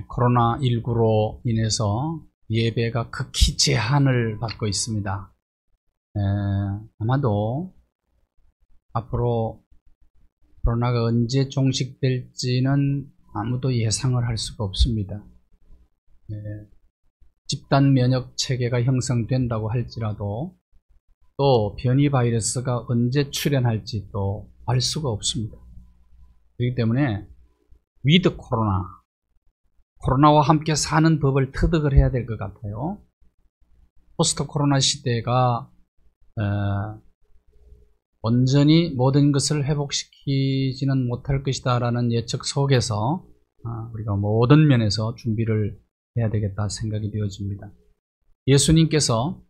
코로나19로 인해서 예배가 극히 제한을 받고 있습니다. 아마도 앞으로 코로나가 언제 종식될지는 아무도 예상을 할 수가 없습니다. 집단 면역 체계가 형성된다고 할지라도 또 변이 바이러스가 언제 출현할지 또 알 수가 없습니다. 그렇기 때문에 위드 코로나와 함께 사는 법을 터득을 해야 될 것 같아요. 포스트 코로나 시대가 온전히 모든 것을 회복시키지는 못할 것이다 라는 예측 속에서 우리가 모든 면에서 준비를 해야 되겠다 생각이 되어집니다. 예수님께서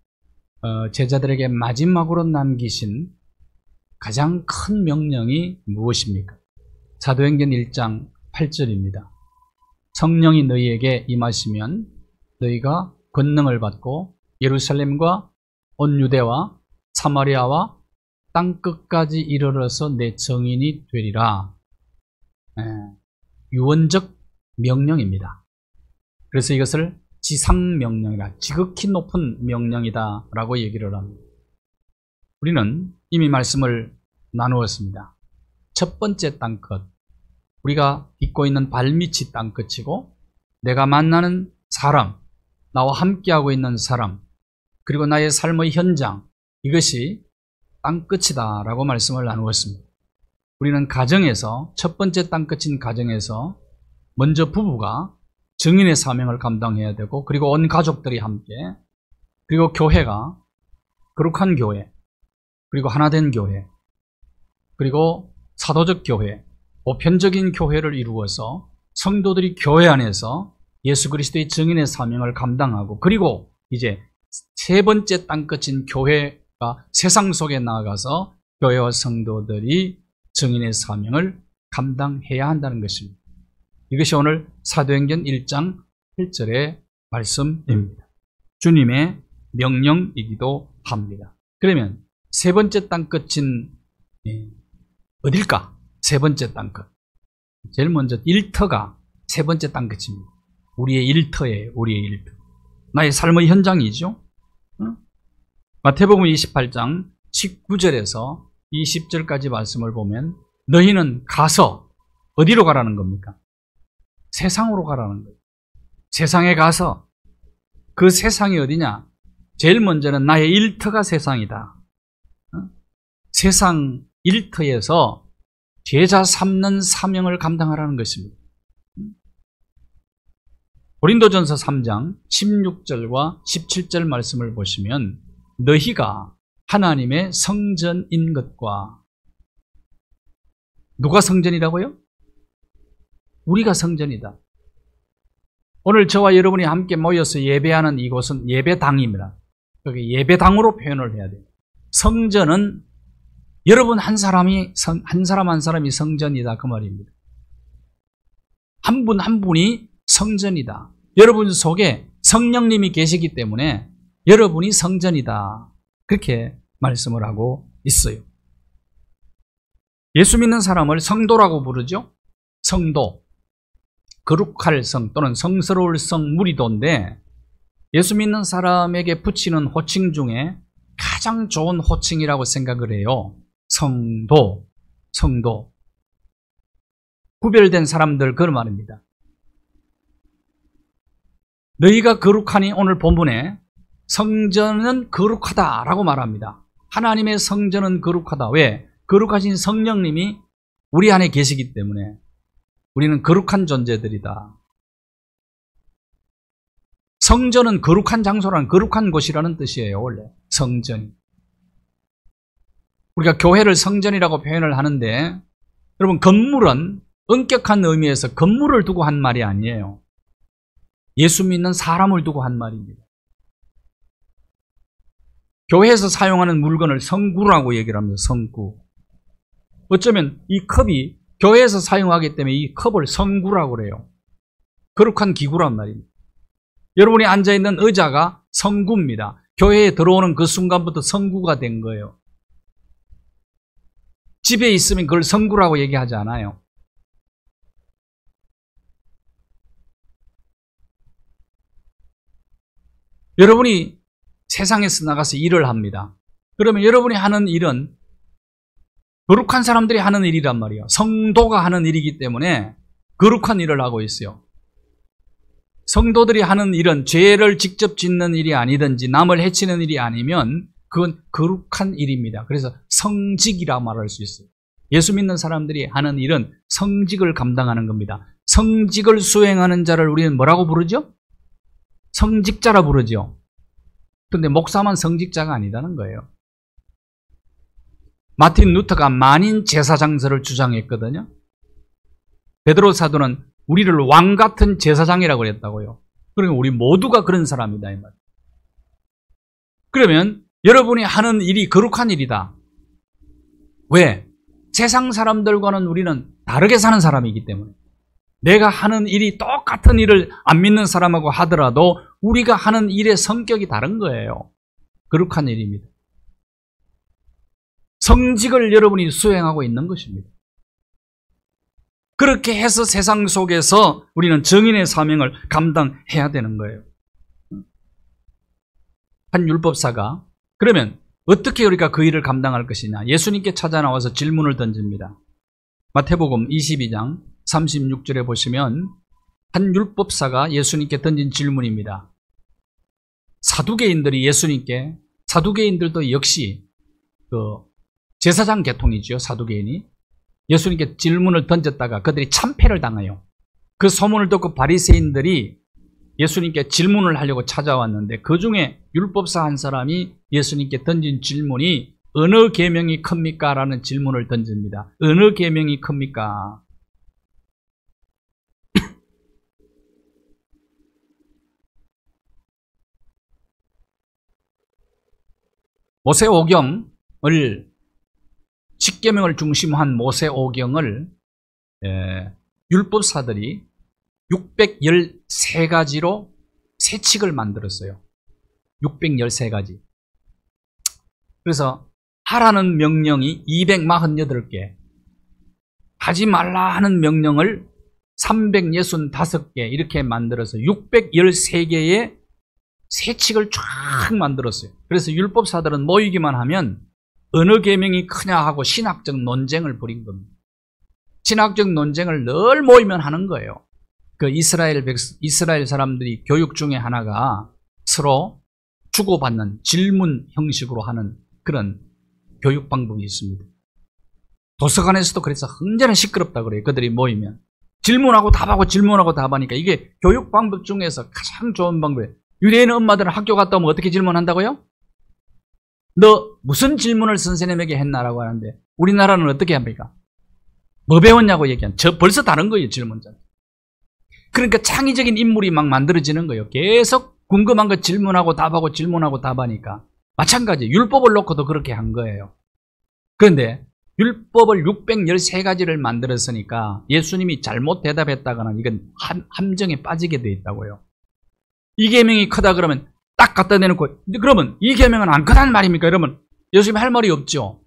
제자들에게 마지막으로 남기신 가장 큰 명령이 무엇입니까? 사도행전 1장 8절입니다. 성령이 너희에게 임하시면 너희가 권능을 받고 예루살렘과 온 유대와 사마리아와 땅끝까지 이르러서 내 증인이 되리라. 유언적 명령입니다. 그래서 이것을 지상명령이라, 지극히 높은 명령이다 라고 얘기를 합니다. 우리는 이미 말씀을 나누었습니다. 첫 번째 땅끝, 우리가 딛고 있는 발밑이 땅끝이고 내가 만나는 사람, 나와 함께하고 있는 사람, 그리고 나의 삶의 현장, 이것이 땅끝이다 라고 말씀을 나누었습니다. 우리는 가정에서, 첫 번째 땅끝인 가정에서 먼저 부부가 증인의 사명을 감당해야 되고, 그리고 온 가족들이 함께, 그리고 교회가 거룩한 교회, 그리고 하나된 교회, 그리고 사도적 교회, 보편적인 교회를 이루어서 성도들이 교회 안에서 예수 그리스도의 증인의 사명을 감당하고, 그리고 이제 세 번째 땅끝인 교회가 세상 속에 나아가서 교회와 성도들이 증인의 사명을 감당해야 한다는 것입니다. 이것이 오늘 사도행전 1장 1절의 말씀입니다. 주님의 명령이기도 합니다. 그러면 세 번째 땅끝인 어딜까? 세 번째 땅끝. 제일 먼저 일터가 세 번째 땅끝입니다. 우리의 일터예요. 우리의 일터. 나의 삶의 현장이죠. 마태복음 28장 19절에서 20절까지 말씀을 보면 너희는 가서 어디로 가라는 겁니까? 세상으로 가라는 거예요. 세상에 가서, 그 세상이 어디냐? 제일 먼저는 나의 일터가 세상이다. 세상 일터에서 제자 삼는 사명을 감당하라는 것입니다. 고린도전서 3장 16절과 17절 말씀을 보시면 너희가 하나님의 성전인 것과, 누가 성전이라고요? 우리가 성전이다. 오늘 저와 여러분이 함께 모여서 예배하는 이곳은 예배당입니다. 여기 예배당으로 표현을 해야 돼요. 성전은 여러분 한 사람 한 사람이 성전이다 그 말입니다. 한 분 한 분이 성전이다. 여러분 속에 성령님이 계시기 때문에 여러분이 성전이다. 그렇게 말씀을 하고 있어요. 예수 믿는 사람을 성도라고 부르죠. 성도. 거룩할 성 또는 성스러울 성 무리도인데, 예수 믿는 사람에게 붙이는 호칭 중에 가장 좋은 호칭이라고 생각을 해요. 성도, 성도. 구별된 사람들, 그런 말입니다. 너희가 거룩하니, 오늘 본문에 성전은 거룩하다라고 말합니다. 하나님의 성전은 거룩하다. 왜? 거룩하신 성령님이 우리 안에 계시기 때문에 우리는 거룩한 존재들이다. 성전은 거룩한 장소라는, 거룩한 곳이라는 뜻이에요. 원래 성전이. 우리가 교회를 성전이라고 표현을 하는데, 여러분 건물은 엄격한 의미에서 건물을 두고 한 말이 아니에요. 예수 믿는 사람을 두고 한 말입니다. 교회에서 사용하는 물건을 성구라고 얘기를 합니다. 성구. 어쩌면 이 컵이 교회에서 사용하기 때문에 이 컵을 성구라고 그래요. 거룩한 기구란 말입니다. 여러분이 앉아있는 의자가 성구입니다. 교회에 들어오는 그 순간부터 성구가 된 거예요. 집에 있으면 그걸 성구라고 얘기하지 않아요. 여러분이 세상에서 나가서 일을 합니다. 그러면 여러분이 하는 일은 거룩한 사람들이 하는 일이란 말이에요. 성도가 하는 일이기 때문에 거룩한 일을 하고 있어요. 성도들이 하는 일은 죄를 직접 짓는 일이 아니든지 남을 해치는 일이 아니면 그건 거룩한 일입니다. 그래서 성직이라 말할 수 있어요. 예수 믿는 사람들이 하는 일은 성직을 감당하는 겁니다. 성직을 수행하는 자를 우리는 뭐라고 부르죠? 성직자라 부르죠. 그런데 목사만 성직자가 아니다는 거예요. 마틴 루터가 만인 제사장설을 주장했거든요. 베드로 사도는 우리를 왕 같은 제사장이라고 그랬다고요. 그러니까 우리 모두가 그런 사람이다 이 말. 그러면 여러분이 하는 일이 거룩한 일이다. 왜? 세상 사람들과는 우리는 다르게 사는 사람이기 때문에. 내가 하는 일이 똑같은 일을 안 믿는 사람하고 하더라도 우리가 하는 일의 성격이 다른 거예요. 거룩한 일입니다. 성직을 여러분이 수행하고 있는 것입니다. 그렇게 해서 세상 속에서 우리는 정인의 사명을 감당해야 되는 거예요. 한 율법사가 그러면 어떻게 우리가 그 일을 감당할 것이냐? 예수님께 찾아 나와서 질문을 던집니다. 마태복음 22장 36절에 보시면 한 율법사가 예수님께 던진 질문입니다. 사두개인들이 예수님께, 사두개인들도 역시 제사장 계통이죠. 사두개인이 예수님께 질문을 던졌다가 그들이 참패를 당해요. 그 소문을 듣고 바리새인들이 예수님께 질문을 하려고 찾아왔는데 그 중에 율법사 한 사람이 예수님께 던진 질문이 어느 계명이 큽니까? 라는 질문을 던집니다. 어느 계명이 큽니까? 모세오경을 10계명을 중심한 모세오경을 율법사들이 613가지로 세칙을 만들었어요. 613가지. 그래서 하라는 명령이 248개, 하지 말라 하는 명령을 365개 이렇게 만들어서 613개의 세칙을 쫙 만들었어요. 그래서 율법사들은 모이기만 하면 어느 계명이 크냐 하고 신학적 논쟁을 벌인 겁니다. 신학적 논쟁을 늘 모이면 하는 거예요. 그 이스라엘 사람들이 교육 중에 하나가 서로 주고받는 질문 형식으로 하는 그런 교육 방법이 있습니다. 도서관에서도 그래서 언제나 시끄럽다 그래요. 그들이 모이면 질문하고 답하고 질문하고 답하니까 이게 교육 방법 중에서 가장 좋은 방법이에요. 유대인 엄마들은 학교 갔다 오면 어떻게 질문한다고요? 너 무슨 질문을 선생님에게 했나라고 하는데 우리나라는 어떻게 합니까? 뭐 배웠냐고 얘기한 저 벌써 다른 거예요. 질문자. 그러니까 창의적인 인물이 막 만들어지는 거예요. 계속 궁금한 거 질문하고 답하고 질문하고 답하니까 마찬가지 율법을 놓고도 그렇게 한 거예요. 그런데 율법을 613가지를 만들었으니까 예수님이 잘못 대답했다거나 이건 함정에 빠지게 돼 있다고요. 이 계명이 크다 그러면 딱 갖다 대놓고 그러면 이 계명은 안 크다는 말입니까? 여러분 예수님 할 말이 없죠.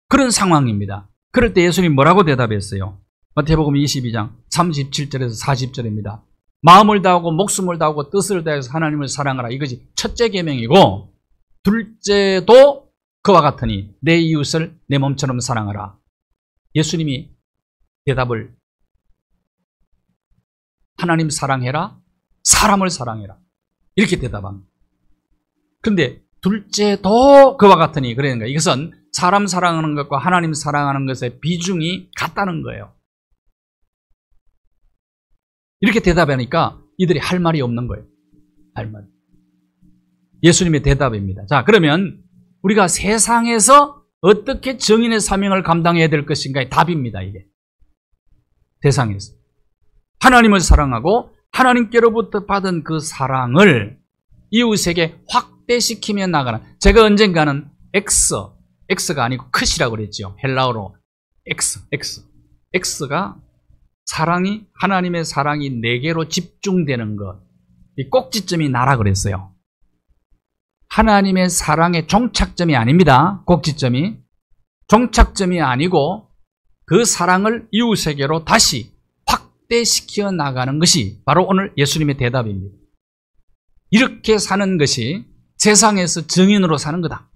그런 상황입니다. 그럴 때 예수님 뭐라고 대답했어요? 마태복음 22장 37절에서 40절입니다. 마음을 다하고 목숨을 다하고 뜻을 다해서 하나님을 사랑하라. 이것이 첫째 계명이고 둘째도 그와 같으니 내 이웃을 내 몸처럼 사랑하라. 예수님이 대답을 하나님 사랑해라, 사람을 사랑해라 이렇게 대답합니다. 그런데 둘째도 그와 같으니 그러니까 이것은 사람 사랑하는 것과 하나님 사랑하는 것의 비중이 같다는 거예요. 이렇게 대답하니까 이들이 할 말이 없는 거예요. 할 말. 예수님의 대답입니다. 자, 그러면 우리가 세상에서 어떻게 정인의 사명을 감당해야 될 것인가의 답입니다. 이게 세상에서 하나님을 사랑하고 하나님께로부터 받은 그 사랑을 이웃에게 확대시키며 나가는, 제가 언젠가는 X가 아니고 컷이라고 그랬죠. 헬라어로 X가 사랑이, 하나님의 사랑이 내게로 집중되는 것, 이 꼭지점이 나라 그랬어요. 하나님의 사랑의 종착점이 아닙니다. 꼭지점이 종착점이 아니고 그 사랑을 이웃에게로 다시 확대시켜 나가는 것이 바로 오늘 예수님의 대답입니다. 이렇게 사는 것이 세상에서 증인으로 사는 거다.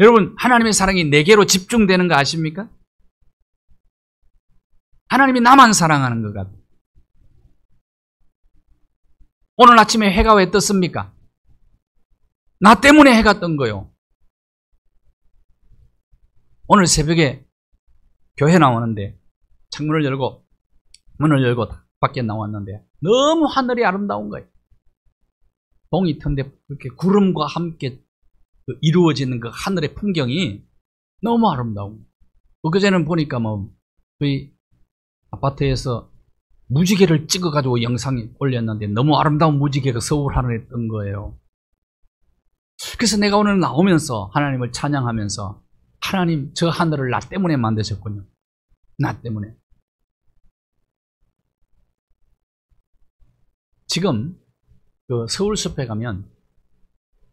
여러분, 하나님의 사랑이 내게로 집중되는 거 아십니까? 하나님이 나만 사랑하는 것 같아요. 오늘 아침에 해가 왜 떴습니까? 나 때문에 해가 뜬 거요. 오늘 새벽에 교회 나오는데 창문을 열고 문을 열고 밖에 나왔는데 너무 하늘이 아름다운 거예요. 동이 튼데 그렇게 구름과 함께 이루어지는 그 하늘의 풍경이 너무 아름다운 거예요. 그제는 보니까 저희 아파트에서 무지개를 찍어가지고 영상에 올렸는데 너무 아름다운 무지개가 서울 하늘에 뜬 거예요. 그래서 내가 오늘 나오면서 하나님을 찬양하면서 하나님, 저 하늘을 나 때문에 만드셨군요. 나 때문에. 지금 그 서울숲에 가면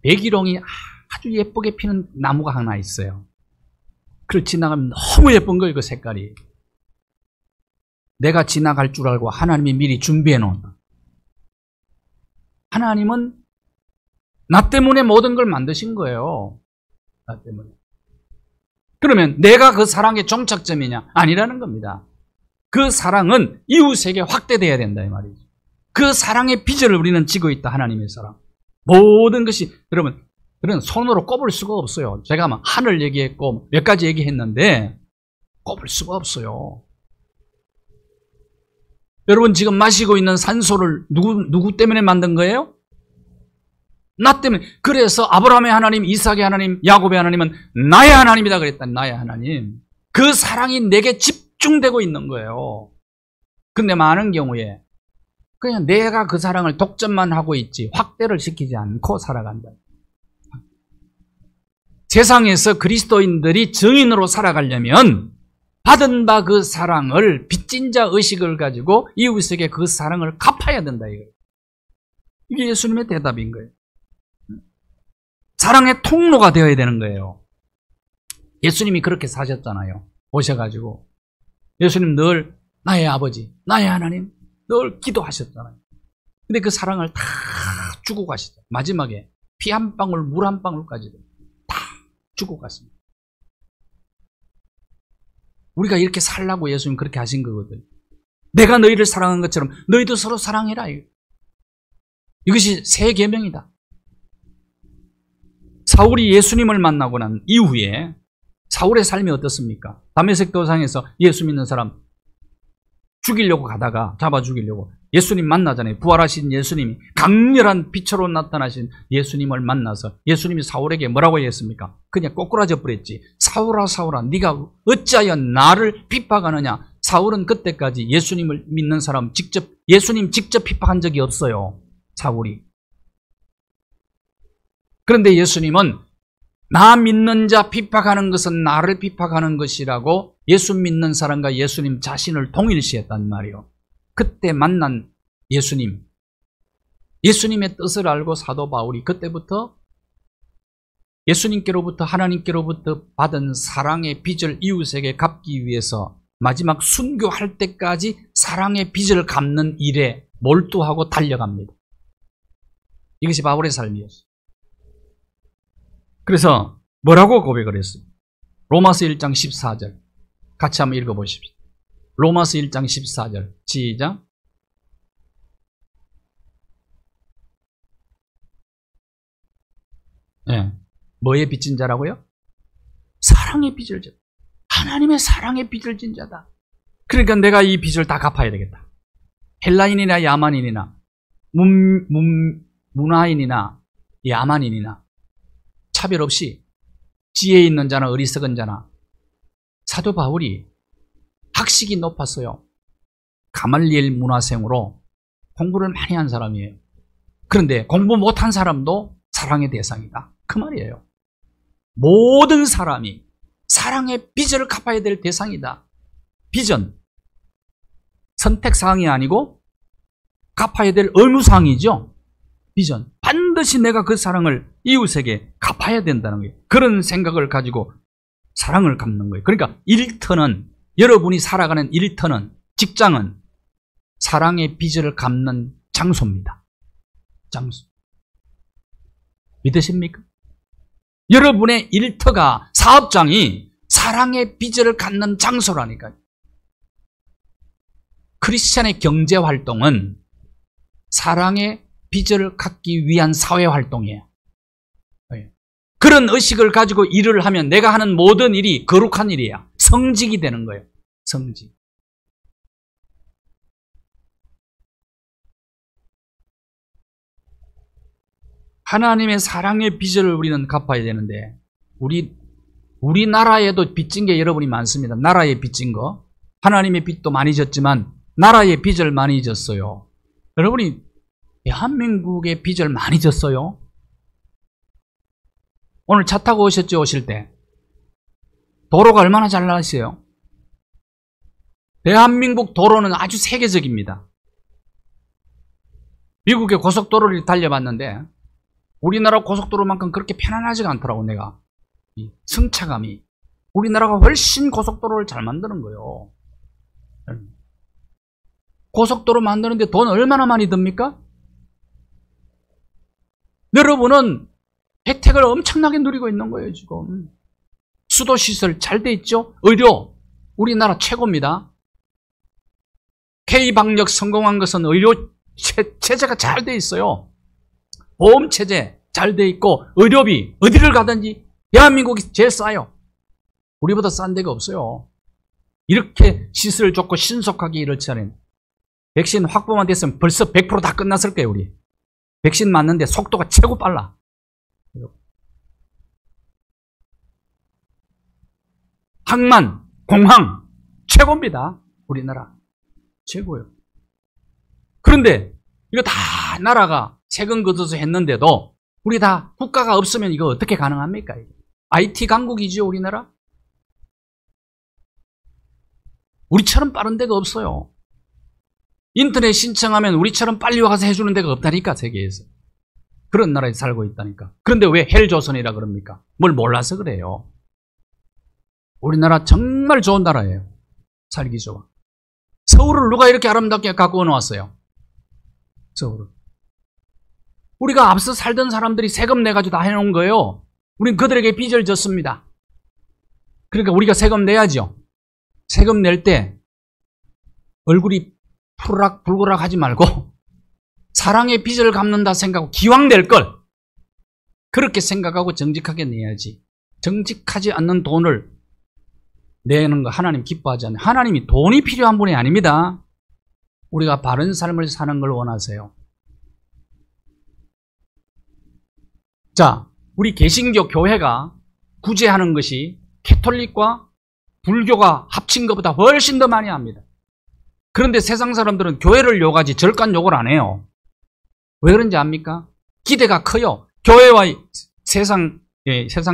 백일홍이 아주 예쁘게 피는 나무가 하나 있어요. 그걸 지나가면 너무 예쁜 거예요, 그 색깔이. 내가 지나갈 줄 알고 하나님이 미리 준비해 놓았다. 하나님은 나 때문에 모든 걸 만드신 거예요. 나 때문에. 그러면 내가 그 사랑의 종착점이냐? 아니라는 겁니다. 그 사랑은 이웃에게 확대돼야 된다 이 말이죠. 그 사랑의 비전을 우리는 지고 있다. 하나님의 사랑. 모든 것이 여러분, 그런 손으로 꼽을 수가 없어요. 제가 막 하늘 얘기했고 몇 가지 얘기했는데 꼽을 수가 없어요. 여러분 지금 마시고 있는 산소를 누구 때문에 만든 거예요? 나 때문에. 그래서 아브라함의 하나님, 이삭의 하나님, 야곱의 하나님은 나의 하나님이다 그랬다. 나의 하나님. 그 사랑이 내게 집중되고 있는 거예요. 근데 많은 경우에 그냥 내가 그 사랑을 독점만 하고 있지 확대를 시키지 않고 살아간다. 세상에서 그리스도인들이 증인으로 살아가려면 받은 바 그 사랑을 빚진 자 의식을 가지고 이웃에게 그 사랑을 갚아야 된다 이거예요. 이게 예수님의 대답인 거예요. 사랑의 통로가 되어야 되는 거예요. 예수님이 그렇게 사셨잖아요. 오셔가지고 예수님 늘 나의 아버지, 나의 하나님 늘 기도하셨잖아요. 근데 그 사랑을 다 주고 가시죠. 마지막에 피 한 방울, 물 한 방울까지도 다 주고 갔습니다. 우리가 이렇게 살라고 예수님 그렇게 하신 거거든요. 내가 너희를 사랑한 것처럼 너희도 서로 사랑해라. 이것이 새 계명이다. 사울이 예수님을 만나고 난 이후에 사울의 삶이 어떻습니까? 다메섹 도상에서 예수 믿는 사람 죽이려고 가다가 잡아 죽이려고 예수님 만나잖아요. 부활하신 예수님이 강렬한 빛으로 나타나신 예수님을 만나서 예수님이 사울에게 뭐라고 했습니까? 그냥 꼬꾸라져 버렸지. 사울아 사울아 네가 어찌하여 나를 핍박하느냐. 사울은 그때까지 예수님을 믿는 사람 예수님 직접 핍박한 적이 없어요. 사울이. 그런데 예수님은 나 믿는 자 핍박하는 것은 나를 핍박하는 것이라고 예수 믿는 사람과 예수님 자신을 동일시했단 말이에요. 그때 만난 예수님, 예수님의 뜻을 알고 사도 바울이 그때부터 예수님께로부터 하나님께로부터 받은 사랑의 빚을 이웃에게 갚기 위해서 마지막 순교할 때까지 사랑의 빚을 갚는 일에 몰두하고 달려갑니다. 이것이 바울의 삶이었어요. 그래서 뭐라고 고백을 했어요? 로마서 1장 14절 같이 한번 읽어보십시오. 로마서 1장 14절 시작. 네. 뭐의 빚진 자라고요? 사랑의 빚을 진 하나님의 사랑의 빚을 진 자다. 그러니까 내가 이 빚을 다 갚아야 되겠다. 헬라인이나 야만인이나 문화인이나 야만인이나 차별 없이 지혜 있는 자나 어리석은 자나 사도 바울이 학식이 높았어요. 가말리엘 문화생으로 공부를 많이 한 사람이에요. 그런데 공부 못한 사람도 사랑의 대상이다. 그 말이에요. 모든 사람이 사랑의 빚을 갚아야 될 대상이다. 빚은 선택사항이 아니고 갚아야 될 의무사항이죠. 빚은 반드시 내가 그 사랑을 이웃에게 갚아야 된다는 거예요. 그런 생각을 가지고 사랑을 갚는 거예요. 그러니까 일터는 여러분이 살아가는 일터는 직장은 사랑의 빚을 갚는 장소입니다. 장소. 믿으십니까? 여러분의 일터가, 사업장이 사랑의 빚을 갖는 장소라니까요. 크리스찬의 경제활동은 사랑의 빚을 갖기 위한 사회활동이에요. 그런 의식을 가지고 일을 하면 내가 하는 모든 일이 거룩한 일이야. 성직이 되는 거예요. 성직. 하나님의 사랑의 빚을 우리는 갚아야 되는데 우리나라에도 빚진 게 여러분이 많습니다. 나라에 빚진 거. 하나님의 빚도 많이 졌지만 나라의 빚을 많이 졌어요. 여러분이 대한민국의 빚을 많이 졌어요. 오늘 차 타고 오셨죠? 오실 때 도로가 얼마나 잘 나왔어요? 대한민국 도로는 아주 세계적입니다. 미국의 고속도로를 달려봤는데 우리나라 고속도로만큼 그렇게 편안하지가 않더라고. 내가 이 승차감이 우리나라가 훨씬 고속도로를 잘 만드는 거예요. 고속도로 만드는데 돈 얼마나 많이 듭니까? 여러분은 혜택을 엄청나게 누리고 있는 거예요. 지금 수도시설 잘 돼 있죠? 의료 우리나라 최고입니다. K방역 성공한 것은 의료 체제가 잘 돼 있어요. 보험체제 잘 돼 있고 의료비 어디를 가든지 대한민국이 제일 싸요. 우리보다 싼 데가 없어요. 이렇게 시설 좋고 신속하게 일을 차린 백신 확보만 됐으면 벌써 100% 다 끝났을 거예요. 우리 백신 맞는데 속도가 최고 빨라. 항만, 공항 최고입니다. 우리나라 최고예요. 그런데 이거 다 나라가 세금 걷어서 했는데도 우리 다 국가가 없으면 이거 어떻게 가능합니까? IT 강국이죠, 우리나라? 우리처럼 빠른 데가 없어요. 인터넷 신청하면 우리처럼 빨리 와서 해주는 데가 없다니까, 세계에서. 그런 나라에 살고 있다니까. 그런데 왜 헬조선이라 그럽니까? 뭘 몰라서 그래요. 우리나라 정말 좋은 나라예요. 살기 좋아. 서울을 누가 이렇게 아름답게 갖고 놓았어요? 서울을. 우리가 앞서 살던 사람들이 세금 내가지고 다 해놓은 거예요. 우린 그들에게 빚을 졌습니다. 그러니까 우리가 세금 내야죠. 세금 낼 때 얼굴이 푸르락 불그락 하지 말고 사랑의 빚을 갚는다 생각하고 기왕 낼 걸 그렇게 생각하고 정직하게 내야지. 정직하지 않는 돈을 내는 거 하나님 기뻐하지 않아요. 하나님이 돈이 필요한 분이 아닙니다. 우리가 바른 삶을 사는 걸 원하세요. 자, 우리 개신교 교회가 구제하는 것이 캐톨릭과 불교가 합친 것보다 훨씬 더 많이 합니다. 그런데 세상 사람들은 교회를 욕하지 절간 욕을 안 해요. 왜 그런지 압니까? 기대가 커요. 교회와 세상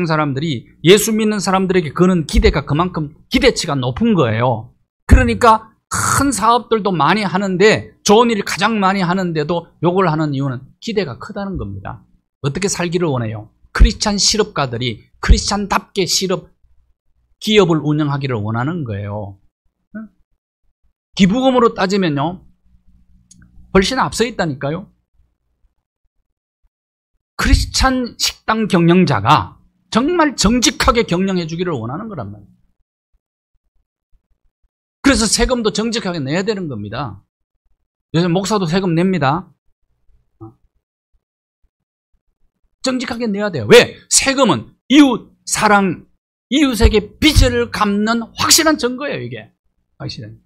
사람들이 예수 믿는 사람들에게 거는 기대가 그만큼 기대치가 높은 거예요. 그러니까 큰 사업들도 많이 하는데 좋은 일을 가장 많이 하는데도 욕을 하는 이유는 기대가 크다는 겁니다. 어떻게 살기를 원해요? 크리스찬 실업가들이 크리스찬답게 기업을 운영하기를 원하는 거예요. 기부금으로 따지면요 훨씬 앞서 있다니까요. 크리스찬 식당 경영자가 정말 정직하게 경영해 주기를 원하는 거란 말이에요. 그래서 세금도 정직하게 내야 되는 겁니다. 요즘 목사도 세금 냅니다. 정직하게 내야 돼요. 왜? 세금은 이웃 사랑, 이웃에게 빚을 갚는 확실한 증거예요. 이게 확실한.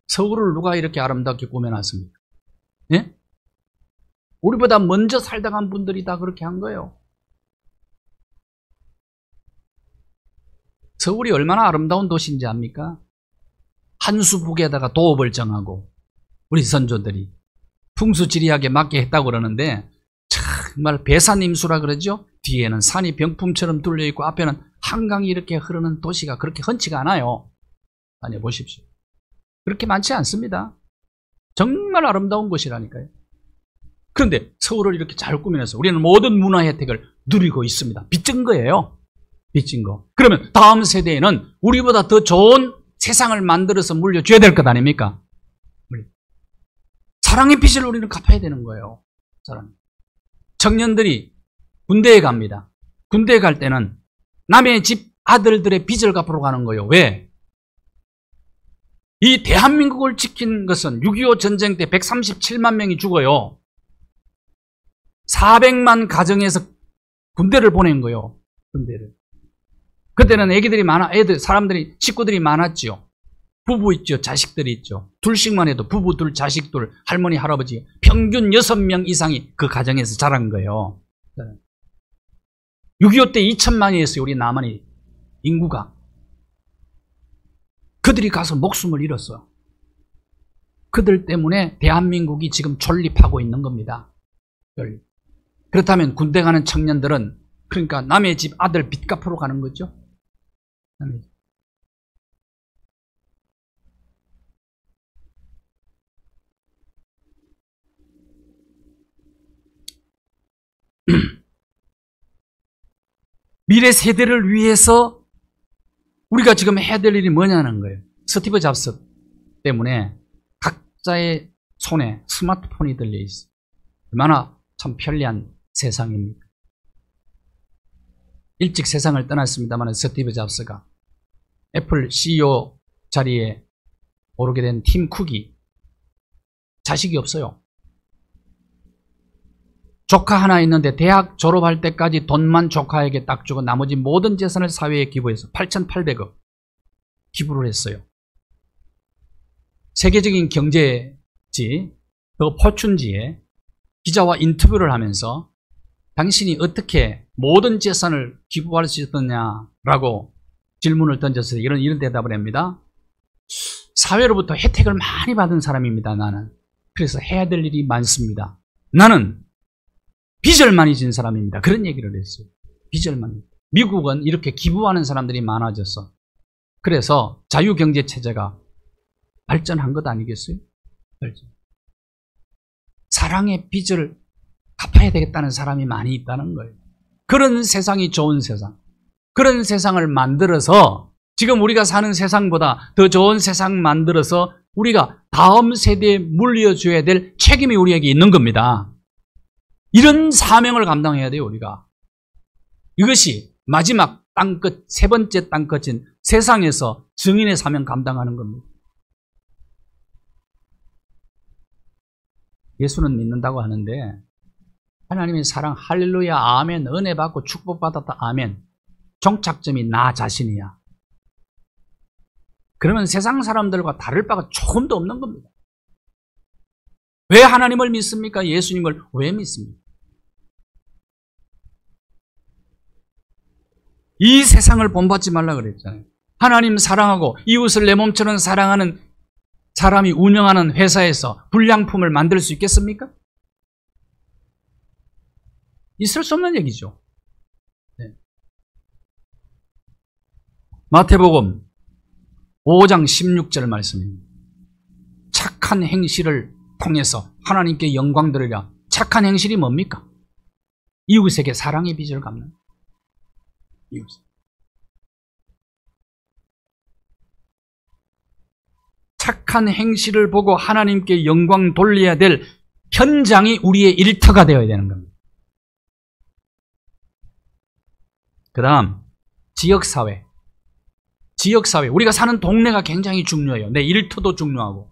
서울을 누가 이렇게 아름답게 꾸며놨습니까? 예? 우리보다 먼저 살다 간 분들이 다 그렇게 한 거예요. 서울이 얼마나 아름다운 도시인지 압니까? 한수북에다가 도읍을 정하고 우리 선조들이 풍수지리하게 맞게 했다고 그러는데 정말 배산임수라 그러죠? 뒤에는 산이 병풍처럼 뚫려있고 앞에는 한강이 이렇게 흐르는 도시가 그렇게 흔치가 않아요. 다녀보십시오. 그렇게 많지 않습니다. 정말 아름다운 곳이라니까요. 그런데 서울을 이렇게 잘 꾸며내서 우리는 모든 문화 혜택을 누리고 있습니다. 빚진 거예요. 빚진 거. 그러면 다음 세대에는 우리보다 더 좋은 세상을 만들어서 물려줘야 될 것 아닙니까? 사랑의 빚을 우리는 갚아야 되는 거예요. 사람. 청년들이 군대에 갑니다. 군대에 갈 때는 남의 집 아들들의 빚을 갚으러 가는 거예요. 왜? 이 대한민국을 지킨 것은 6.25 전쟁 때 137만 명이 죽어요. 400만 가정에서 군대를 보낸 거예요. 군대를. 그때는 애기들이 사람들이, 식구들이 많았죠. 부부 있죠. 자식들이 있죠. 둘씩만 해도 부부 둘, 자식 둘, 할머니, 할아버지 평균 6명 이상이 그 가정에서 자란 거예요. 6.25 때 2천만이었어요. 우리 남한이 인구가. 그들이 가서 목숨을 잃었어요. 그들 때문에 대한민국이 지금 존립하고 있는 겁니다. 그렇다면 군대 가는 청년들은 그러니까 남의 집 아들 빚 갚으러 가는 거죠. 미래 세대를 위해서 우리가 지금 해야 될 일이 뭐냐는 거예요. 스티브 잡스 때문에 각자의 손에 스마트폰이 들려 있어요. 얼마나 참 편리한 세상입니다. 일찍 세상을 떠났습니다만 스티브 잡스가 애플 CEO 자리에 오르게 된 팀 쿡이 자식이 없어요. 조카 하나 있는데 대학 졸업할 때까지 돈만 조카에게 딱 주고 나머지 모든 재산을 사회에 기부해서 8,800억 기부를 했어요. 세계적인 경제지, 그 포춘지에 기자와 인터뷰를 하면서 당신이 어떻게 모든 재산을 기부할 수 있었냐라고 질문을 던졌어요. 이런 대답을 합니다. 사회로부터 혜택을 많이 받은 사람입니다. 나는. 그래서 해야 될 일이 많습니다. 나는 빚을 많이 진 사람입니다. 그런 얘기를 했어요. 빚을 많이. 미국은 이렇게 기부하는 사람들이 많아졌어. 그래서 자유경제체제가 발전한 것 아니겠어요? 발전. 사랑의 빚을 갚아야 되겠다는 사람이 많이 있다는 거예요. 그런 세상이 좋은 세상. 그런 세상을 만들어서 지금 우리가 사는 세상보다 더 좋은 세상 만들어서 우리가 다음 세대에 물려줘야 될 책임이 우리에게 있는 겁니다. 이런 사명을 감당해야 돼요, 우리가. 이것이 마지막 땅끝, 세 번째 땅끝인 세상에서 증인의 사명 감당하는 겁니다. 예수는 믿는다고 하는데 하나님의 사랑, 할렐루야, 아멘, 은혜 받고 축복받았다, 아멘. 종착점이 나 자신이야. 그러면 세상 사람들과 다를 바가 조금도 없는 겁니다. 왜 하나님을 믿습니까? 예수님을 왜 믿습니까? 이 세상을 본받지 말라 그랬잖아요. 하나님 사랑하고 이웃을 내 몸처럼 사랑하는 사람이 운영하는 회사에서 불량품을 만들 수 있겠습니까? 있을 수 없는 얘기죠. 네. 마태복음 5장 16절 말씀입니다. 착한 행실을 통해서 하나님께 영광 돌리라. 착한 행실이 뭡니까? 이웃에게 사랑의 빚을 갚는 이웃. 착한 행실을 보고 하나님께 영광 돌려야 될 현장이 우리의 일터가 되어야 되는 겁니다. 그 다음 지역사회. 지역사회. 우리가 사는 동네가 굉장히 중요해요. 내 일터도 중요하고.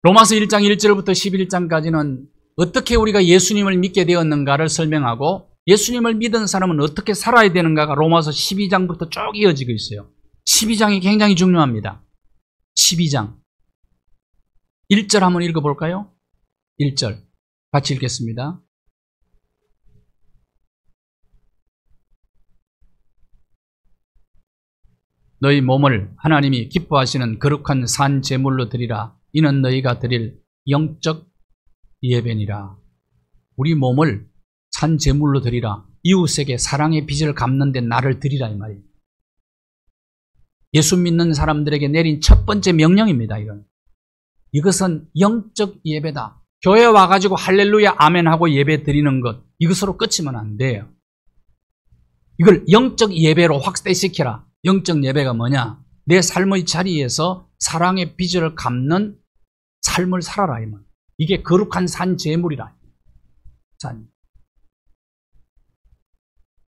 로마서 1장 1절부터 11장까지는 어떻게 우리가 예수님을 믿게 되었는가를 설명하고 예수님을 믿은 사람은 어떻게 살아야 되는가가 로마서 12장부터 쭉 이어지고 있어요. 12장이 굉장히 중요합니다. 12장 1절 한번 읽어볼까요? 1절 같이 읽겠습니다. 너희 몸을 하나님이 기뻐하시는 거룩한 산 제물로 드리라. 이는 너희가 드릴 영적 예배니라. 우리 몸을 산 제물로 드리라. 이웃에게 사랑의 빚을 갚는 데 나를 드리라 이 말이에요. 예수 믿는 사람들에게 내린 첫 번째 명령입니다. 이것은 영적 예배다. 교회 와가지고 할렐루야 아멘 하고 예배 드리는 것, 이것으로 끝이면 안 돼요. 이걸 영적 예배로 확대시켜라. 영적 예배가 뭐냐? 내 삶의 자리에서 사랑의 빚을 갚는 삶을 살아라. 이게 거룩한 산 제물이라. 산.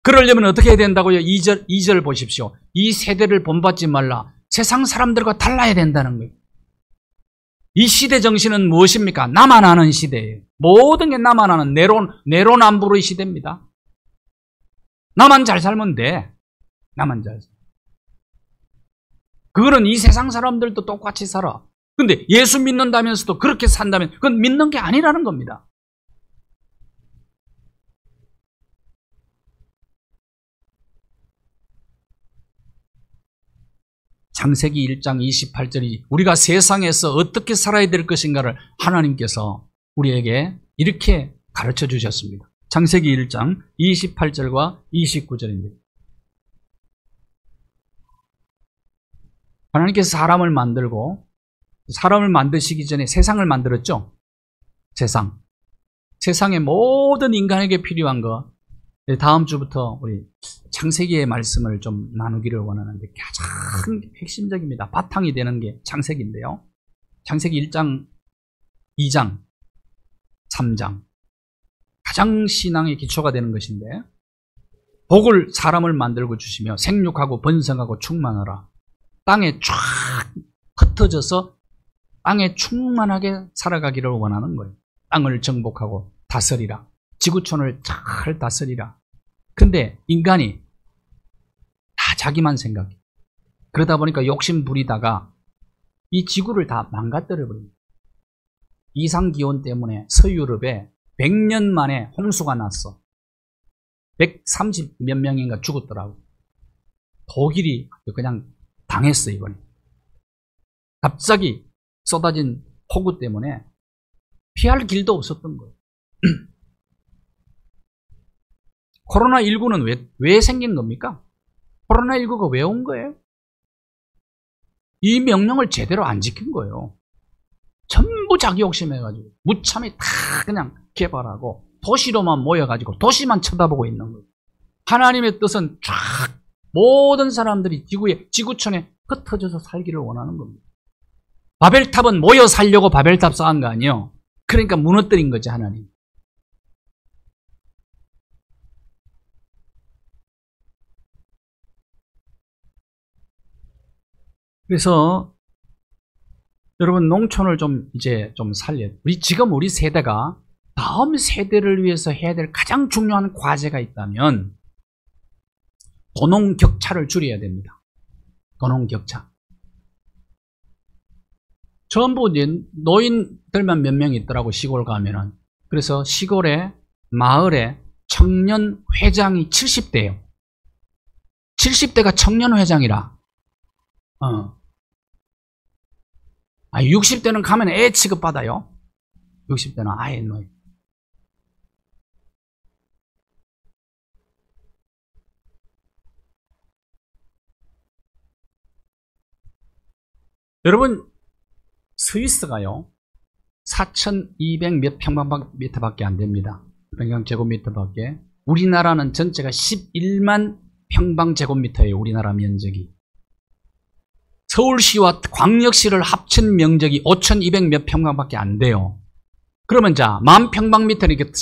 그러려면 어떻게 해야 된다고요? 2절 보십시오. 이 세대를 본받지 말라. 세상 사람들과 달라야 된다는 거예요. 이 시대 정신은 무엇입니까? 나만 아는 시대예요. 모든 게 나만 아는 내로남불의 시대입니다. 나만 잘 살면 돼. 나만 잘 살면. 그거는 이 세상 사람들도 똑같이 살아. 근데 예수 믿는다면서도 그렇게 산다면 그건 믿는 게 아니라는 겁니다. 창세기 1장 28절이 우리가 세상에서 어떻게 살아야 될 것인가를 하나님께서 우리에게 이렇게 가르쳐 주셨습니다. 창세기 1장 28절과 29절입니다. 하나님께서 사람을 만들고 사람을 만드시기 전에 세상을 만들었죠. 세상의 모든 인간에게 필요한 것. 다음 주부터 우리 창세기의 말씀을 좀 나누기를 원하는데 가장 핵심적입니다. 바탕이 되는 게 창세기인데요. 창세기 1장, 2장, 3장. 가장 신앙의 기초가 되는 것인데 복을 사람을 만들고 주시며 생육하고 번성하고 충만하라. 땅에 쫙 흩어져서 땅에 충만하게 살아가기를 원하는 거예요. 땅을 정복하고 다스리라. 지구촌을 잘 다스리라. 근데 인간이 다 자기만 생각해. 그러다 보니까 욕심 부리다가 이 지구를 다 망가뜨려 버립니다. 이상기온 때문에 서유럽에 100년 만에 홍수가 났어. 130 몇 명인가 죽었더라고. 독일이 그냥 당했어, 이번에. 갑자기 쏟아진 폭우 때문에 피할 길도 없었던 거예요. 코로나19는 왜 생긴 겁니까? 코로나19가 왜 온 거예요? 이 명령을 제대로 안 지킨 거예요. 전부 자기 욕심해가지고 무참히 다 그냥 개발하고 도시로만 모여가지고 도시만 쳐다보고 있는 거예요. 하나님의 뜻은 쫙 모든 사람들이 지구촌에 흩어져서 살기를 원하는 겁니다. 바벨탑은 모여 살려고 바벨탑 쌓은 거 아니에요. 그러니까 무너뜨린 거지, 하나님. 그래서 여러분 농촌을 이제 좀 살려. 지금 우리 세대가 다음 세대를 위해서 해야 될 가장 중요한 과제가 있다면 도농 격차를 줄여야 됩니다. 도농 격차. 전부 이제 노인들만 몇 명 있더라고, 시골 가면은. 그래서 시골에 마을에 청년 회장이 70대예요. 70대가 청년 회장이라. 60대는 가면 애 취급받아요. 60대는 아예 노인. 여러분, 스위스가요, 4,200 몇 평방미터밖에 안 됩니다. 평방제곱미터밖에. 우리나라는 전체가 11만 평방제곱미터예요. 우리나라 면적이. 서울시와 광역시를 합친 면적이 5,200 몇 평방밖에 안 돼요. 그러면 자, 10,000평방미터는 이렇게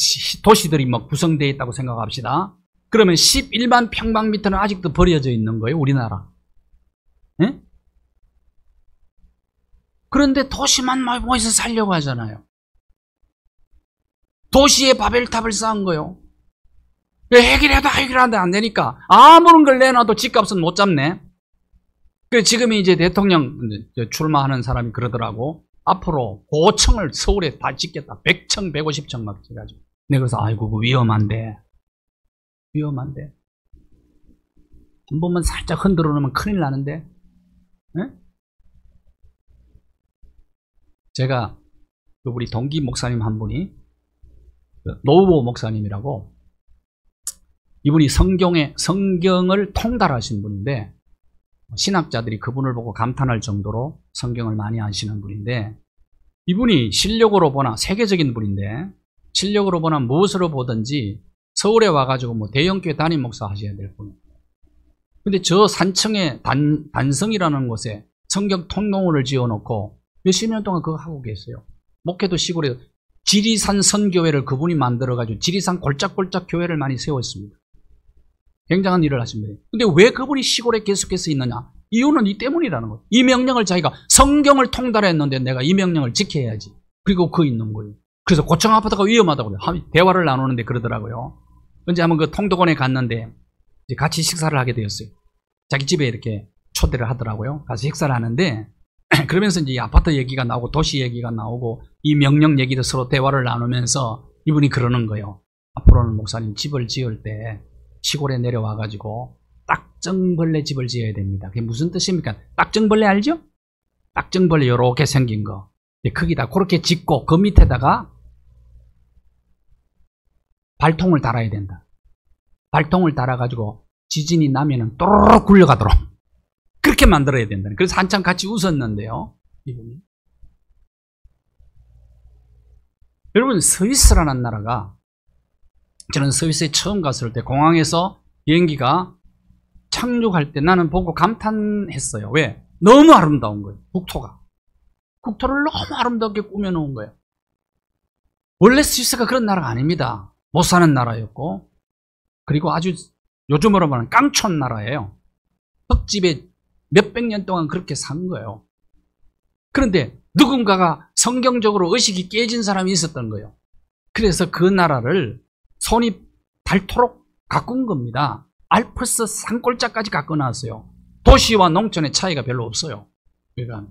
도시들이 막 구성되어 있다고 생각합시다. 그러면 11만 평방미터는 아직도 버려져 있는 거예요, 우리나라. 예? 그런데 도시만 모여서 살려고 하잖아요. 도시에 바벨탑을 쌓은 거예요. 해결하는데 안 되니까 아무런 걸 내놔도 집값은 못 잡네. 지금 이제 대통령 출마하는 사람이 그러더라고. 앞으로 고층을 서울에 다 짓겠다. 100층, 150층 막 해가지고. 내가 그래서 아이고 위험한데. 한 번만 살짝 흔들어 놓으면 큰일 나는데. 네? 제가 우리 동기 목사님 한 분이 노우보 목사님이라고, 이분이 성경을 통달하신 분인데 신학자들이 그분을 보고 감탄할 정도로 성경을 많이 아시는 분인데, 이분이 실력으로 보나 세계적인 분인데 실력으로 보나 무엇으로 보든지 서울에 와가지고 뭐 대형교회 담임 목사 하셔야 될 분. 근데 저 산청에 단성이라는 곳에 성경 통로를 지어놓고 몇십 년 동안 그거 하고 계세요. 목회도 시골에 지리산 선교회를 그분이 만들어가지고 지리산 골짝골짝 교회를 많이 세웠습니다. 굉장한 일을 하신 분이에요. 근데 왜 그분이 시골에 계속해서 있느냐? 이유는 이 때문이라는 거예요. 이 명령을 자기가 성경을 통달했는데 내가 이 명령을 지켜야지. 그리고 그 있는 거예요. 그래서 고청 아파트가 위험하다고 대화를 나누는데 그러더라고요. 언제 한번 그 통도원에 갔는데 이제 같이 식사를 하게 되었어요. 자기 집에 이렇게 초대를 하더라고요. 가서 식사를 하는데 그러면서 이제 아파트 얘기가 나오고 도시 얘기가 나오고 이 명령 얘기도 서로 대화를 나누면서 이분이 그러는 거예요. 앞으로는 목사님 집을 지을 때 시골에 내려와가지고 딱정벌레 집을 지어야 됩니다. 그게 무슨 뜻입니까? 딱정벌레 알죠? 딱정벌레 요렇게 생긴 거. 크기다 그렇게 짓고 그 밑에다가 발통을 달아야 된다. 발통을 달아가지고 지진이 나면은 또르륵 굴려가도록 그렇게 만들어야 된다. 그래서 한참 같이 웃었는데요. 이분이. 여러분 스위스라는 나라가 저는 스위스에 처음 갔을 때 공항에서 비행기가 착륙할 때 나는 보고 감탄했어요. 왜? 너무 아름다운 거예요. 국토가. 국토를 너무 아름답게 꾸며놓은 거예요. 원래 스위스가 그런 나라가 아닙니다. 못 사는 나라였고 그리고 아주 요즘으로 말하면 깡촌 나라예요. 흙집에 몇백 년 동안 그렇게 산 거예요. 그런데 누군가가 성경적으로 의식이 깨진 사람이 있었던 거예요. 그래서 그 나라를 손이 닳도록 가꾼 겁니다. 알프스 산골짜까지 가꿔놨어요. 도시와 농촌의 차이가 별로 없어요. 그러니까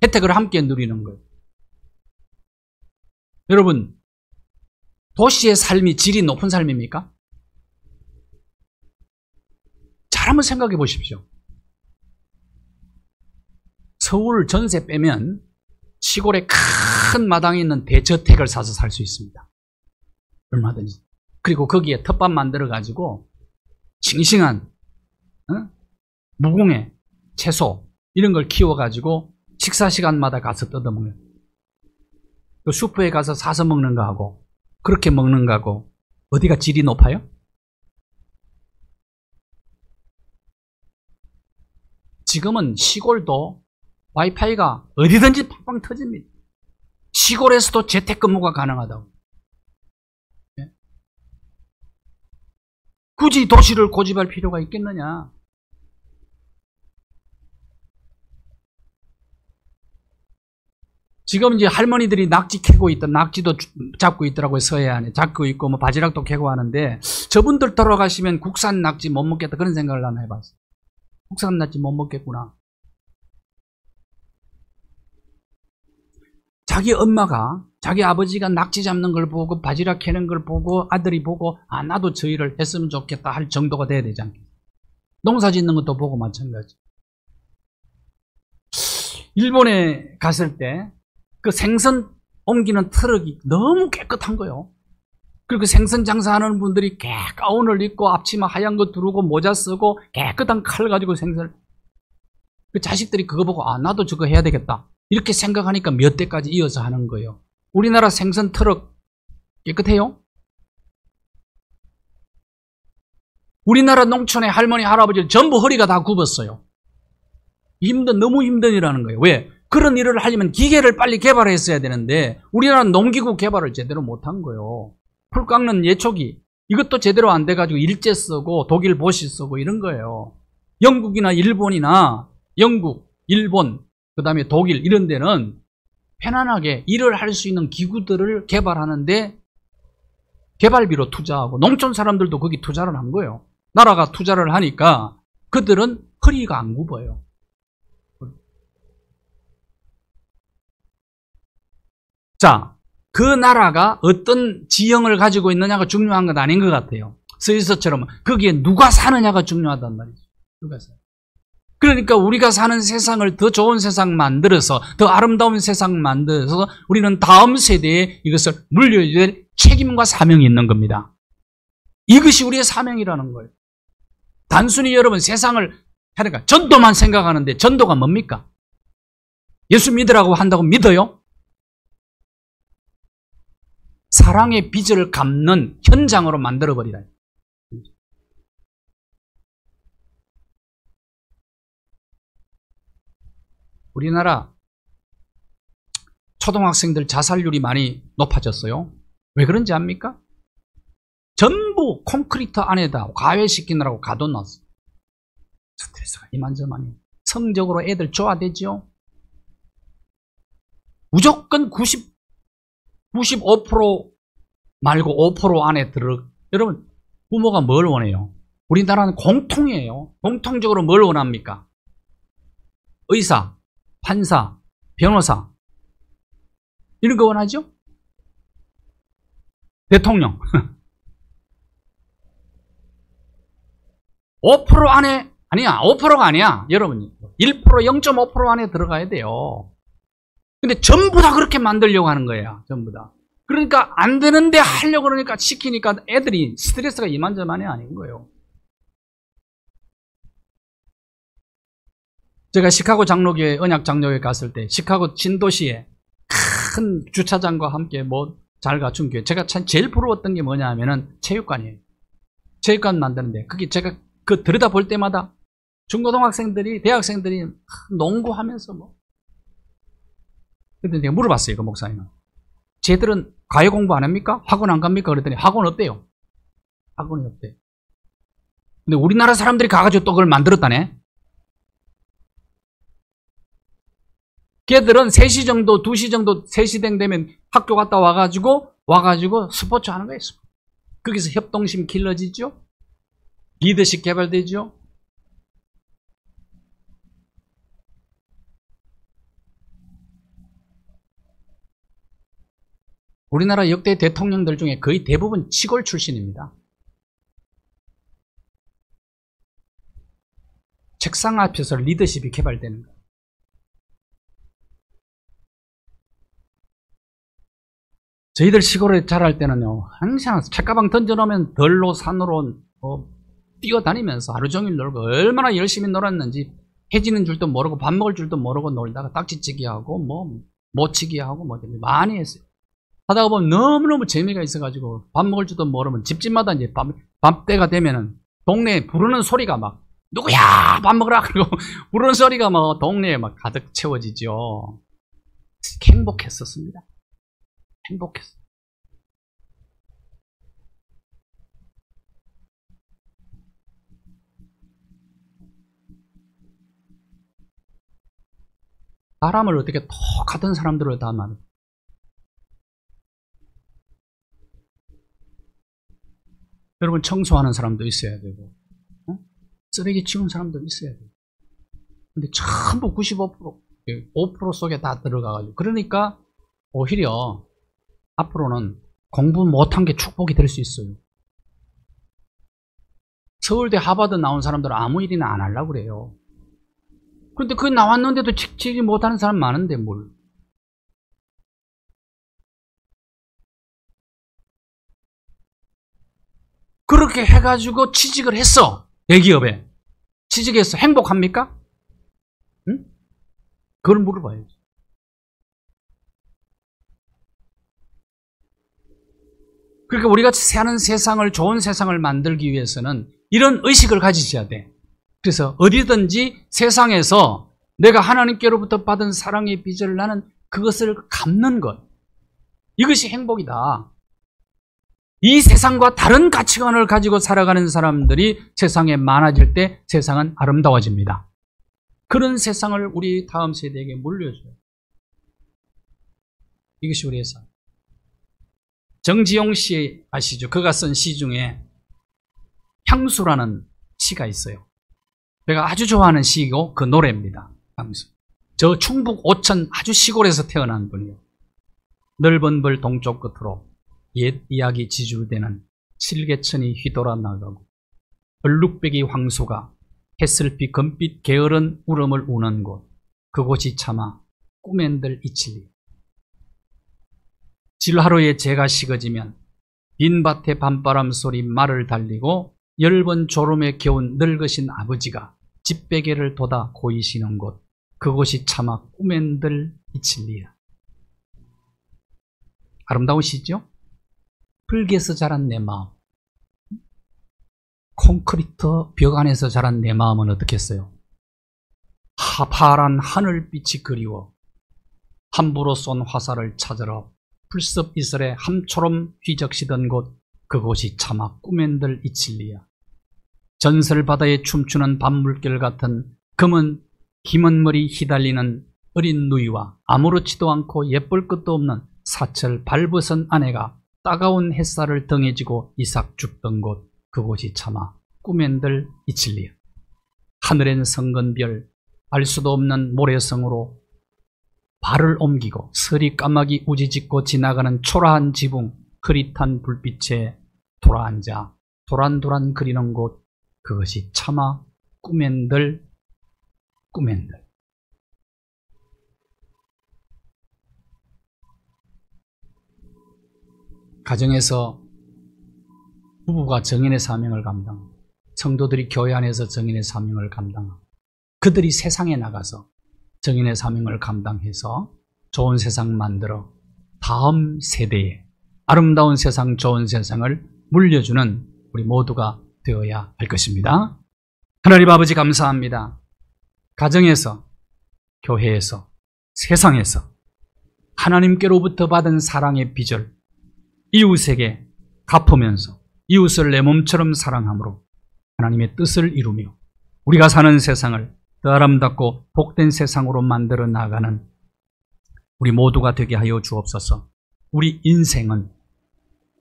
혜택을 함께 누리는 거예요. 여러분 도시의 삶이 질이 높은 삶입니까? 잘 한번 생각해 보십시오. 서울 전세 빼면 시골에 큰 마당에 있는 대저택을 사서 살 수 있습니다. 얼마든지. 그리고 거기에 텃밭 만들어 가지고 싱싱한 무공해 채소 이런 걸 키워 가지고 식사 시간마다 가서 뜯어먹어요. 슈퍼에 가서 사서 먹는 거하고 그렇게 먹는 거하고 어디가 질이 높아요? 지금은 시골도 와이파이가 어디든지 팡팡 터집니다. 시골에서도 재택근무가 가능하다고. 굳이 도시를 고집할 필요가 있겠느냐? 지금 이제 할머니들이 낙지 캐고 있다, 낙지도 잡고 있더라고요. 서해안에 잡고 있고 뭐 바지락도 캐고 하는데 저분들 돌아가시면 국산 낙지 못 먹겠다 그런 생각을 난 해봤어요. 국산 낙지 못 먹겠구나. 자기 엄마가 자기 아버지가 낙지 잡는 걸 보고 바지락 캐는 걸 보고 아들이 보고 아 나도 저 일을 했으면 좋겠다 할 정도가 돼야 되지 않겠어요? 농사 짓는 것도 보고 마찬가지. 일본에 갔을 때 그 생선 옮기는 트럭이 너무 깨끗한 거예요. 그리고 생선 장사하는 분들이 가운을 입고 앞치마 하얀 거 두르고 모자 쓰고 깨끗한 칼 가지고 생선을 그 자식들이 그거 보고 아 나도 저거 해야 되겠다 이렇게 생각하니까 몇 대까지 이어서 하는 거예요. 우리나라 생선 트럭 깨끗해요? 우리나라 농촌의 할머니 할아버지 전부 허리가 다 굽었어요. 너무 힘든 일이라는 거예요. 왜? 그런 일을 하려면 기계를 빨리 개발했어야 되는데 우리나라는 농기구 개발을 제대로 못한 거예요. 풀 깎는 예초기 이것도 제대로 안 돼가지고 일제 쓰고 독일 보시 쓰고 이런 거예요. 영국이나 일본이나 영국, 일본, 그 다음에 독일 이런 데는 편안하게 일을 할 수 있는 기구들을 개발하는데 개발비로 투자하고 농촌 사람들도 거기 투자를 한 거예요. 나라가 투자를 하니까 그들은 허리가 안 굽어요. 자, 그 나라가 어떤 지형을 가지고 있느냐가 중요한 건 아닌 것 같아요. 스위스처럼 거기에 누가 사느냐가 중요하단 말이죠. 누가 사요. 그러니까 우리가 사는 세상을 더 좋은 세상 만들어서 더 아름다운 세상 만들어서 우리는 다음 세대에 이것을 물려야 될 책임과 사명이 있는 겁니다. 이것이 우리의 사명이라는 거예요. 단순히 여러분 세상을 하니까 전도만 생각하는데 전도가 뭡니까? 예수 믿으라고 한다고 믿어요? 사랑의 빚을 갚는 현장으로 만들어버리라. 우리나라 초등학생들 자살률이 많이 높아졌어요. 왜 그런지 압니까? 전부 콘크리트 안에다 과외시키느라고 가둬놨어요. 스트레스가 이만저만이. 성적으로 애들 좋아되죠? 무조건 95% 말고 5% 안에 여러분, 부모가 뭘 원해요? 우리나라는 공통이에요. 공통적으로 뭘 원합니까? 의사, 판사, 변호사 이런 거 원하죠? 대통령 5% 안에 아니야. 5%가 아니야. 여러분 1% 0.5% 안에 들어가야 돼요. 근데 전부 다 그렇게 만들려고 하는 거예요. 전부 다. 그러니까 안 되는데 하려고 그러니까 시키니까 애들이 스트레스가 이만저만이 아닌 거예요. 제가 시카고 장로교회, 언약 장로교회 갔을 때 시카고 신도시에 큰 주차장과 함께 뭐 잘 갖춘 교회. 제가 참 제일 부러웠던 게 뭐냐 하면은 체육관이에요. 체육관 만드는데 그게 제가 그 들여다 볼 때마다 중고등학생들이, 대학생들이 농구하면서 뭐. 근데 내가 물어봤어요, 그 목사님은. 쟤들은 과외 공부 안 합니까? 학원 안 갑니까? 그랬더니 학원 없대요. 학원이 없대요. 근데 우리나라 사람들이 가가지고 또 그걸 만들었다네? 걔들은 3시 정도, 2시 정도, 3시 되면 학교 갔다 와가지고 스포츠 하는 거예요. 거기서 협동심 길러지죠? 리더십 개발되죠? 우리나라 역대 대통령들 중에 거의 대부분 시골 출신입니다. 책상 앞에서 리더십이 개발되는 거예요. 저희들 시골에 자랄 때는요, 항상 책가방 던져놓으면 덜로 산으로 뛰어다니면서 하루 종일 놀고 얼마나 열심히 놀았는지 해지는 줄도 모르고 밥 먹을 줄도 모르고 놀다가 딱지치기 하고 뭐 모치기 하고 뭐 많이 했어요. 하다가 보면 너무너무 재미가 있어가지고 밥 먹을 줄도 모르면 집집마다 이제 밥 때가 되면은 동네에 부르는 소리가 막 누구야 밥 먹으라 그러고 부르는 소리가 막 동네에 막 가득 채워지죠. 행복했었습니다. 행복했어요. 사람을 어떻게 똑같은 사람들을 다 만들어. 여러분 청소하는 사람도 있어야 되고 쓰레기 치우는 사람도 있어야 돼요. 근데 전부 95% 5% 속에 다 들어가가지고 그러니까 오히려 앞으로는 공부 못한 게 축복이 될 수 있어요. 서울대 하버드 나온 사람들은 아무 일이나 안 하려고 그래요. 그런데 그게 나왔는데도 취직 못하는 사람 많은데 뭘. 그렇게 해가지고 취직을 했어. 대기업에. 취직해서 행복합니까? 응? 그걸 물어봐야지. 그러니까 우리가 사는 세상을, 좋은 세상을 만들기 위해서는 이런 의식을 가지셔야 돼. 그래서 어디든지 세상에서 내가 하나님께로부터 받은 사랑의 빚을 나는 그것을 갚는 것. 이것이 행복이다. 이 세상과 다른 가치관을 가지고 살아가는 사람들이 세상에 많아질 때 세상은 아름다워집니다. 그런 세상을 우리 다음 세대에게 물려줘요. 이것이 우리의 삶. 정지용 씨 아시죠? 그가 쓴 시 중에 향수라는 시가 있어요. 제가 아주 좋아하는 시고 그 노래입니다. 향수. 저 충북 오천 아주 시골에서 태어난 분이에요. 넓은 벌 동쪽 끝으로 옛 이야기 지줄대는 실개천이 휘돌아 나가고 얼룩배기 황소가 햇슬빛 금빛 게으른 울음을 우는 곳 그곳이 차마 꿈엔들 이칠리. 질하루에 재가 식어지면 빈밭에 밤바람 소리 말을 달리고 10번 졸음에 겨운 늙으신 아버지가 집베개를 돋아 고이시는 곳 그곳이 차마 꿈엔들 이칠리야. 아름다우시죠? 흙에서 자란 내 마음, 콘크리트 벽 안에서 자란 내 마음은 어떻겠어요? 파란 하늘빛이 그리워 함부로 쏜 화살을 찾으러 불섭 이슬에 함초롬 휘적시던 곳 그곳이 차마 꿈엔들 이칠리야. 전설바다에 춤추는 밤물결 같은 검은 김은 머리 휘달리는 어린 누이와 아무렇지도 않고 예쁠 것도 없는 사철 발벗은 아내가 따가운 햇살을 등에 지고 이삭 죽던 곳 그곳이 차마 꿈엔들 이칠리야. 하늘엔 성근별 알 수도 없는 모래성으로 발을 옮기고 서리 까마귀 우지짓고 지나가는 초라한 지붕 흐릿한 불빛에 돌아앉아 도란도란 그리는 곳 그것이 차마 꿈엔들. 가정에서 부부가 정인의 사명을 감당하고 성도들이 교회 안에서 정인의 사명을 감당하고 그들이 세상에 나가서 정인의 사명을 감당해서 좋은 세상 만들어 다음 세대에 아름다운 세상, 좋은 세상을 물려주는 우리 모두가 되어야 할 것입니다. 하나님 아버지 감사합니다. 가정에서, 교회에서, 세상에서 하나님께로부터 받은 사랑의 빚을 이웃에게 갚으면서 이웃을 내 몸처럼 사랑함으로 하나님의 뜻을 이루며 우리가 사는 세상을 더 아름답고 복된 세상으로 만들어 나가는 우리 모두가 되게 하여 주옵소서. 우리 인생은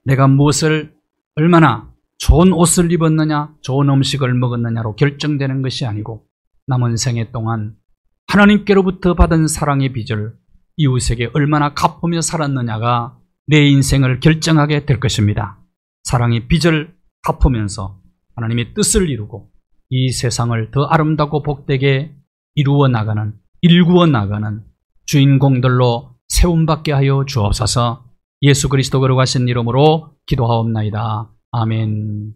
내가 무엇을 얼마나 좋은 옷을 입었느냐, 좋은 음식을 먹었느냐로 결정되는 것이 아니고 남은 생애 동안 하나님께로부터 받은 사랑의 빚을 이웃에게 얼마나 갚으며 살았느냐가 내 인생을 결정하게 될 것입니다. 사랑의 빚을 갚으면서 하나님의 뜻을 이루고 이 세상을 더 아름답고 복되게 이루어 나가는, 일구어 나가는 주인공들로 세움받게 하여 주옵소서. 예수 그리스도 거룩하신 이름으로 기도하옵나이다. 아멘.